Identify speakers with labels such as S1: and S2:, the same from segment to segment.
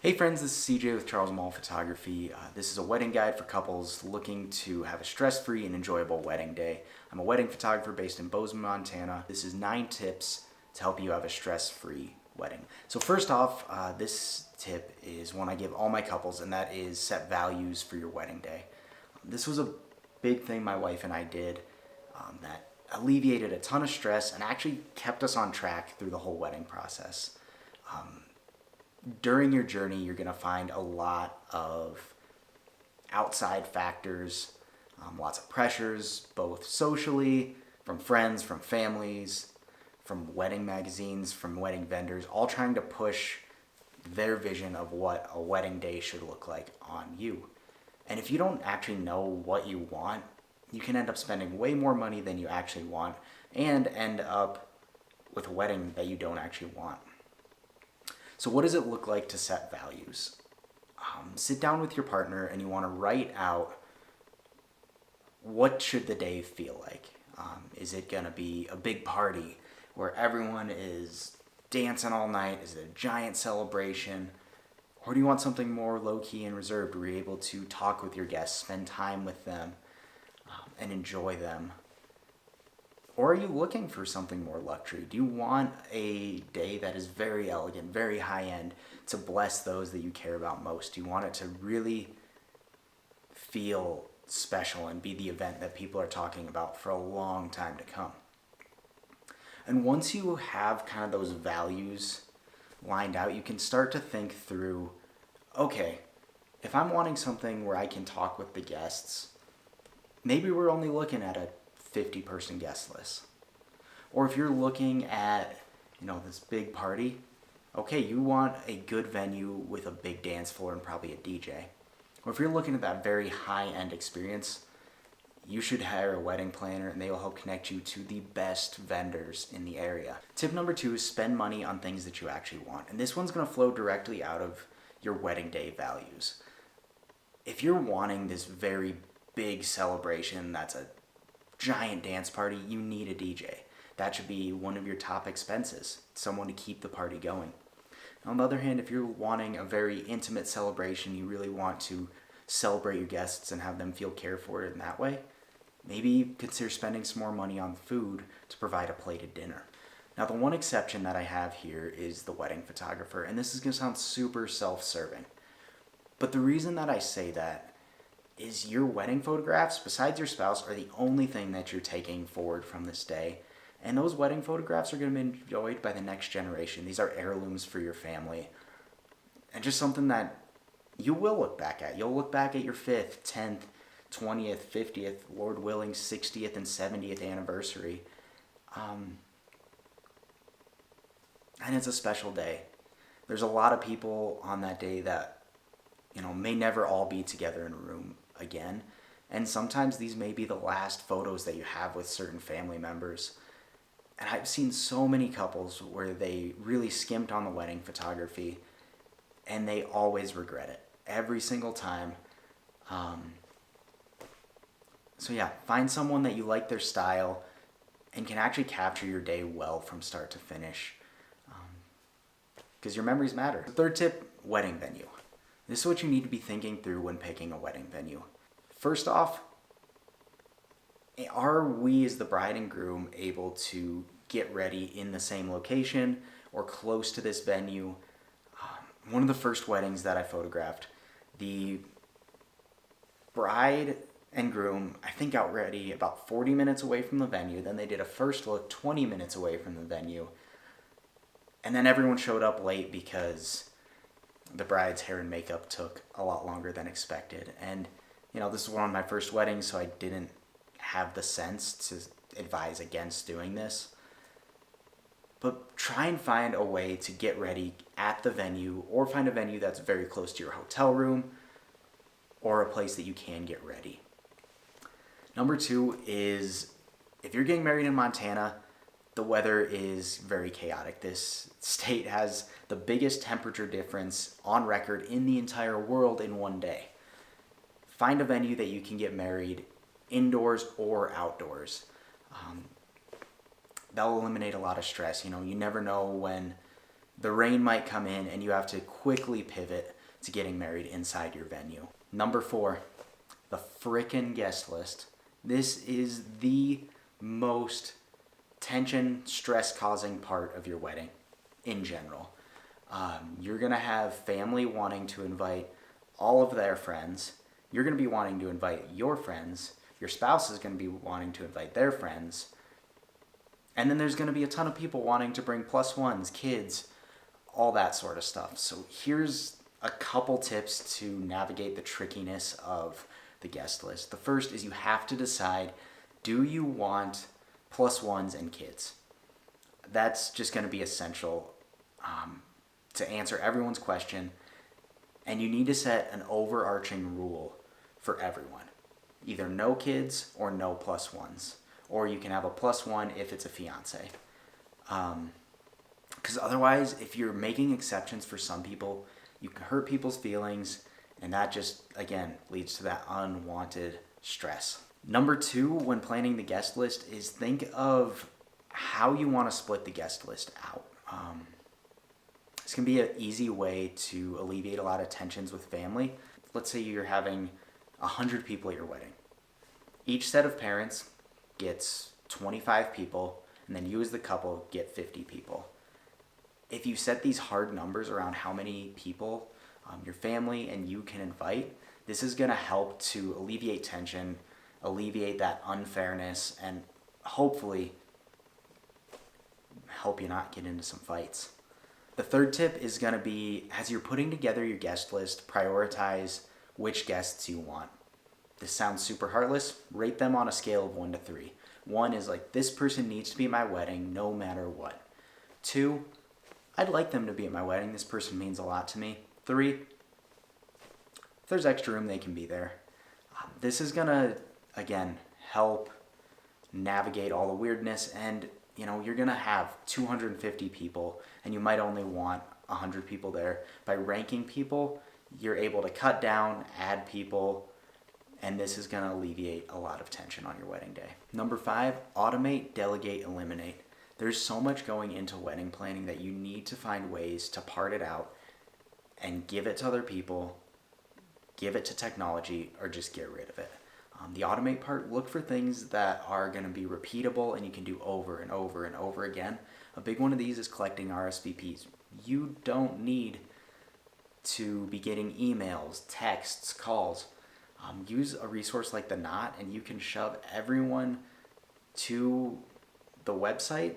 S1: Hey friends, this is CJ with Charles Moll Photography. This is a wedding guide for couples looking to have a stress-free and enjoyable wedding day. I'm a wedding photographer based in Bozeman, Montana. This is 9 tips to help you have a stress-free wedding. So first off, this tip is one I give all my couples, and that is set values for your wedding day. This was a big thing my wife and I did that alleviated a ton of stress and actually kept us on track through the whole wedding process. During your journey, you're going to find a lot of outside factors, lots of pressures, both socially, from friends, from families, from wedding magazines, from wedding vendors, all trying to push their vision of what a wedding day should look like on you. And if you don't actually know what you want, you can end up spending way more money than you actually want and end up with a wedding that you don't actually want. So what does it look like to set values? Sit down with your partner and you want to write out what should the day feel like. Is it going to be a big party where everyone is dancing all night? Is it a giant celebration? Or do you want something more low-key and reserved where you're able to talk with your guests, spend time with them, and enjoy them? Or are you looking for something more luxury? Do you want a day that is very elegant, very high-end, to bless those that you care about most? Do you want it to really feel special and be the event that people are talking about for a long time to come? And once you have kind of those values lined out, you can start to think through, okay, if I'm wanting something where I can talk with the guests, maybe we're only looking at a 50-person guest list. Or if you're looking at, this big party, okay, you want a good venue with a big dance floor and probably a DJ. Or if you're looking at that very high-end experience, you should hire a wedding planner and they will help connect you to the best vendors in the area. Tip number 2 is spend money on things that you actually want. And this one's going to flow directly out of your wedding day values. If you're wanting this very big celebration that's a giant dance party, you need a DJ. That should be one of your top expenses, someone to keep the party going. On the other hand, if you're wanting a very intimate celebration, you really want to celebrate your guests and have them feel cared for in that way, maybe consider spending some more money on food to provide a plated dinner. Now, the one exception that I have here is the wedding photographer, and this is going to sound super self-serving. But the reason that I say that is your wedding photographs, besides your spouse, are the only thing that you're taking forward from this day. And those wedding photographs are going to be enjoyed by the next generation. These are heirlooms for your family. And just something that you will look back at. You'll look back at your 5th, 10th, 20th, 50th, Lord willing, 60th and 70th anniversary. And it's a special day. There's a lot of people on that day that may never all be together in a room again. And sometimes these may be the last photos that you have with certain family members. And I've seen so many couples where they really skimped on the wedding photography and they always regret it every single time. So yeah, find someone that you like their style and can actually capture your day well from start to finish. Because your memories matter. The third tip, wedding venue. This is what you need to be thinking through when picking a wedding venue. First off, are we as the bride and groom able to get ready in the same location or close to this venue? One of the first weddings that I photographed, the bride and groom, I think, got ready about 40 minutes away from the venue. Then they did a first look 20 minutes away from the venue. And then everyone showed up late because the bride's hair and makeup took a lot longer than expected. And, this is one of my first weddings, so I didn't have the sense to advise against doing this. But try and find a way to get ready at the venue, or find a venue that's very close to your hotel room or a place that you can get ready. Number 2 is, if you're getting married in Montana, the weather is very chaotic. This state has the biggest temperature difference on record in the entire world in one day. Find a venue that you can get married indoors or outdoors. That'll eliminate a lot of stress. You never know when The rain might come in and you have to quickly pivot to getting married inside your venue. Number 4, the frickin' guest list. This is the most tension, stress-causing part of your wedding in general. You're going to have family wanting to invite all of their friends. You're going to be wanting to invite your friends. Your spouse is going to be wanting to invite their friends. And then there's going to be a ton of people wanting to bring plus ones, kids, all that sort of stuff. So here's a couple tips to navigate the trickiness of the guest list. The first is you have to decide, do you want plus ones and kids? That's just going to be essential to answer everyone's question. And you need to set an overarching rule for everyone. Either no kids or no plus ones. Or you can have a plus one if it's a fiance. Because otherwise, if you're making exceptions for some people, you can hurt people's feelings, and that just, again, leads to that unwanted stress. Number 2, when planning the guest list, is think of how you want to split the guest list out. This can be an easy way to alleviate a lot of tensions with family. Let's say you're having 100 people at your wedding. Each set of parents gets 25 people, and then you as the couple get 50 people. If you set these hard numbers around how many people your family and you can invite, this is going to help to alleviate tension, alleviate that unfairness, and hopefully help you not get into some fights. The third tip is going to be, as you're putting together your guest list, prioritize which guests you want. This sounds super heartless. Rate them on a scale of 1 to 3. 1 is like, this person needs to be at my wedding no matter what. 2, I'd like them to be at my wedding. This person means a lot to me. 3, if there's extra room, they can be there. This is going to, again, help navigate all the weirdness. And, you're going to have 250 people, and you might only want 100 people there. By ranking people, you're able to cut down, add people, and this is going to alleviate a lot of tension on your wedding day. Number 5, automate, delegate, eliminate. There's so much going into wedding planning that you need to find ways to part it out and give it to other people, give it to technology, or just get rid of it. The automate part, look for things that are going to be repeatable and you can do over and over and over again. A big one of these is collecting RSVPs. You don't need to be getting emails, texts, calls. Use a resource like the Knot, and you can shove everyone to the website.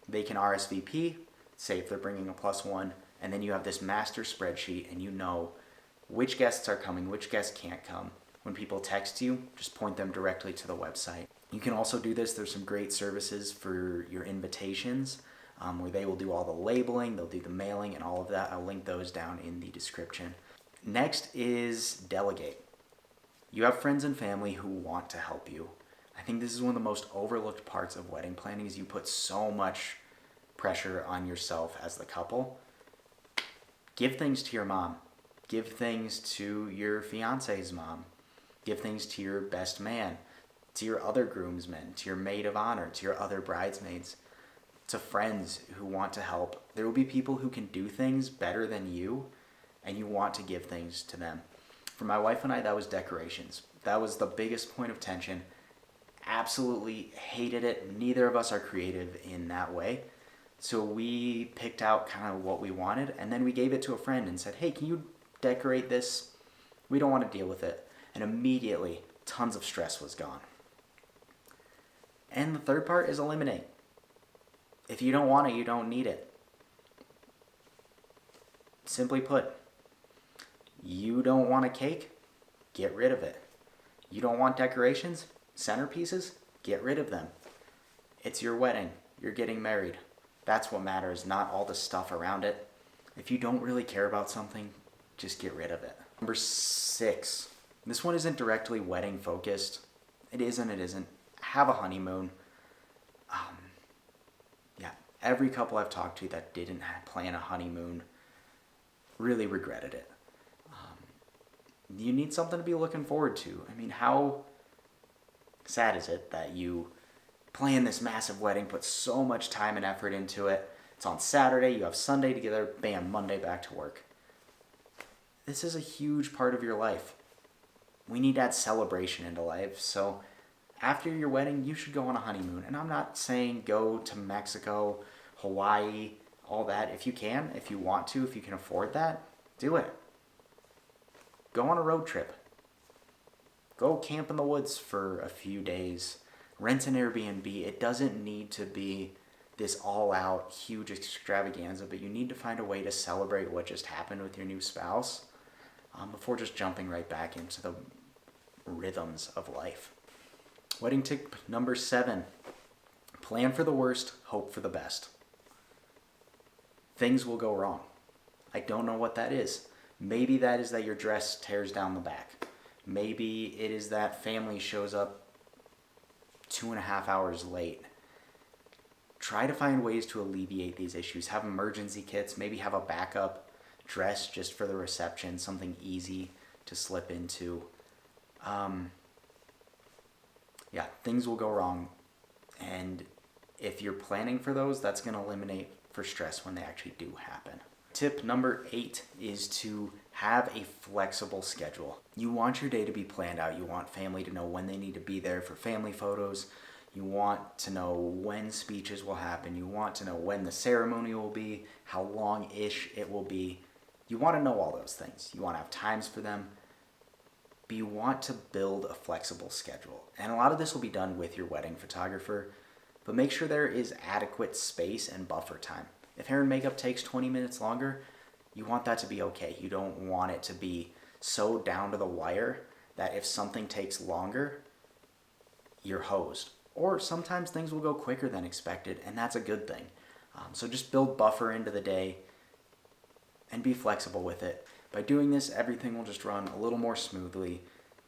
S1: They can RSVP, say if they're bringing a plus one, and then you have this master spreadsheet, and you know which guests are coming, which guests can't come. When people text you, just point them directly to the website. You can also do this. There's some great services for your invitations where they will do all the labeling, they'll do the mailing, and all of that. I'll link those down in the description. Next is delegate. You have friends and family who want to help you. I think this is one of the most overlooked parts of wedding planning is you put so much pressure on yourself as the couple. Give things to your mom. Give things to your fiance's mom. Give things to your best man, to your other groomsmen, to your maid of honor, to your other bridesmaids, to friends who want to help. There will be people who can do things better than you, and you want to give things to them. For my wife and I, that was decorations. That was the biggest point of tension. Absolutely hated it. Neither of us are creative in that way. So we picked out kind of what we wanted, and then we gave it to a friend and said, hey, can you decorate this? We don't want to deal with it. And immediately, tons of stress was gone. And the third part is eliminate. If you don't want it, you don't need it. Simply put, you don't want a cake? Get rid of it. You don't want decorations? Centerpieces? Get rid of them. It's your wedding. You're getting married. That's what matters, not all the stuff around it. If you don't really care about something, just get rid of it. Number 6. This one isn't directly wedding focused. It isn't. Have a honeymoon. Every couple I've talked to that didn't plan a honeymoon really regretted it. You need something to be looking forward to. I mean, how sad is it that you plan this massive wedding, put so much time and effort into it, It's on Saturday, you have Sunday together, bam, Monday back to work. This is a huge part of your life. We need to add celebration into life. So after your wedding, you should go on a honeymoon. And I'm not saying go to Mexico, Hawaii, all that. If you can, if you want to, if you can afford that, do it. Go on a road trip. Go camp in the woods for a few days. Rent an Airbnb. It doesn't need to be this all-out huge extravaganza, but you need to find a way to celebrate what just happened with your new spouse before just jumping right back into the rhythms of life. Wedding tip number 7. Plan for the worst, hope for the best. Things will go wrong. I don't know what that is. Maybe that is that your dress tears down the back. Maybe it is that family shows up 2.5 hours late. Try to find ways to alleviate these issues. Have emergency kits. Maybe have a backup dress just for the reception. Something easy to slip into. Yeah, things will go wrong. And if you're planning for those, that's going to eliminate for stress when they actually do happen. Tip number 8 is to have a flexible schedule. You want your day to be planned out. You want family to know when they need to be there for family photos. You want to know when speeches will happen. You want to know when the ceremony will be, how long-ish it will be. You want to know all those things. You want to have times for them. But you want to build a flexible schedule. And a lot of this will be done with your wedding photographer. But make sure there is adequate space and buffer time. If hair and makeup takes 20 minutes longer, you want that to be okay. You don't want it to be so down to the wire that if something takes longer, you're hosed. Or sometimes things will go quicker than expected, and that's a good thing. So just build buffer into the day and be flexible with it. By doing this, everything will just run a little more smoothly,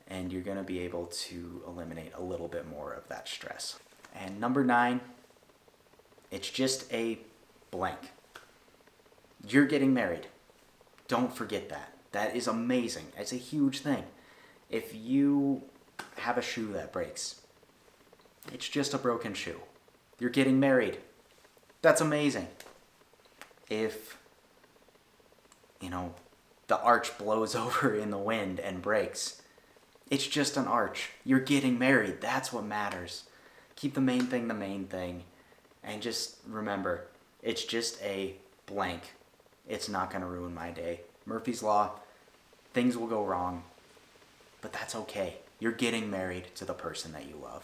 S1: and you're going to be able to eliminate a little bit more of that stress. And number 9, it's just a blank. You're getting married. Don't forget that. That is amazing. It's a huge thing. If you have a shoe that breaks, it's just a broken shoe. You're getting married. That's amazing. If, the arch blows over in the wind and breaks, it's just an arch. You're getting married. That's what matters. Keep the main thing. And just remember, it's just a blank. It's not going to ruin my day. Murphy's Law, things will go wrong, but that's okay. You're getting married to the person that you love.